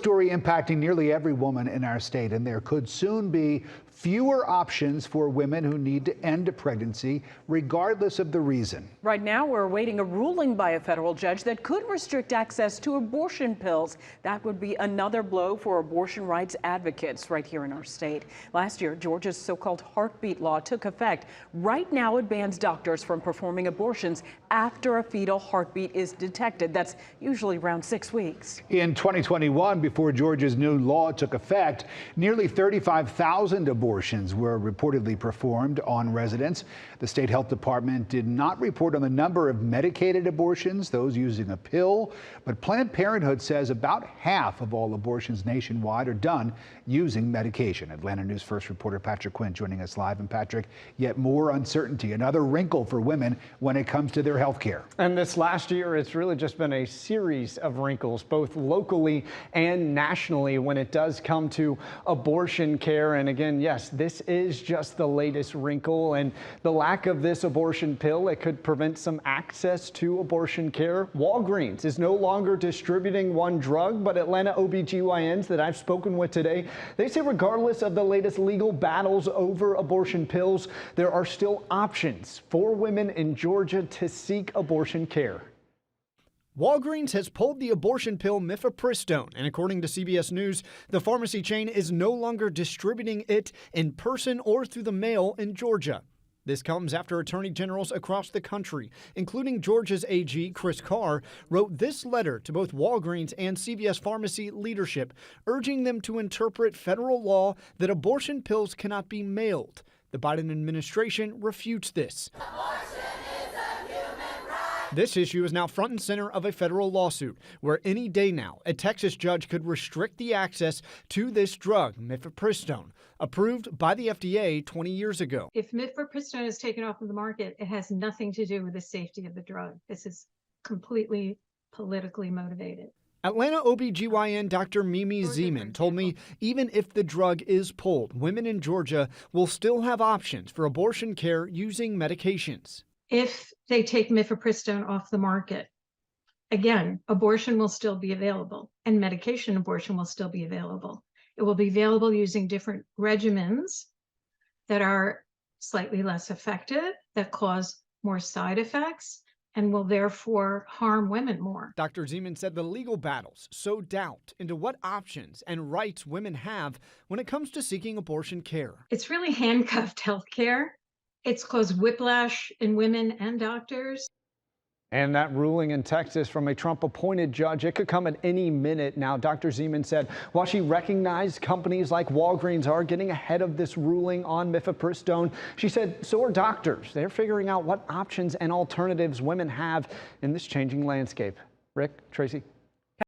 Story impacting nearly every woman in our state, and there could soon be fewer options for women who need to end a pregnancy, regardless of the reason. Right now, we're awaiting a ruling by a federal judge that could restrict access to abortion pills. That would be another blow for abortion rights advocates right here in our state. Last year, Georgia's so-called heartbeat law took effect. Right now, it bans doctors from performing abortions after a fetal heartbeat is detected. That's usually around 6 weeks. In 2021, before Georgia's new law took effect, nearly 35,000 abortions were reportedly performed on residents. The state health department did not report on the number of medicated abortions, those using a pill, but Planned Parenthood says about half of all abortions nationwide are done using medication. Atlanta News First reporter Patrick Quinn joining us live. And Patrick, yet more uncertainty, another wrinkle for women when it comes to their health care. And this last year, it's really just been a series of wrinkles, both locally and nationally, when it does come to abortion care. And again, yes, this is just the latest wrinkle, and the lack of this abortion pill, it could prevent some access to abortion care. Walgreens is no longer distributing one drug, but Atlanta OBGYNs that I've spoken with today, they say regardless of the latest legal battles over abortion pills, there are still options for women in Georgia to seek abortion care. Walgreens has pulled the abortion pill mifepristone, and according to CBS News, the pharmacy chain is no longer distributing it in person or through the mail in Georgia. This comes after attorney generals across the country, including Georgia's AG Chris Carr, wrote this letter to both Walgreens and CVS pharmacy leadership, urging them to interpret federal law that abortion pills cannot be mailed. The Biden administration refutes this. This issue is now front and center of a federal lawsuit where any day now a Texas judge could restrict the access to this drug, mifepristone, approved by the FDA 20 years ago. If mifepristone is taken off of the market, it has nothing to do with the safety of the drug. This is completely politically motivated. Atlanta OBGYN Dr. Mimi Zeman told me even if the drug is pulled, women in Georgia will still have options for abortion care using medications. If they take mifepristone off the market, again, abortion will still be available and medication abortion will still be available. It will be available using different regimens that are slightly less effective, that cause more side effects, and will therefore harm women more. Dr. Zeman said the legal battles sow doubt into what options and rights women have when it comes to seeking abortion care. It's really handcuffed healthcare. It's caused whiplash in women and doctors. And that ruling in Texas from a Trump-appointed judge, it could come at any minute. Now, Dr. Zeman said while she recognized companies like Walgreens are getting ahead of this ruling on mifepristone, she said so are doctors. They're figuring out what options and alternatives women have in this changing landscape. Rick, Tracy.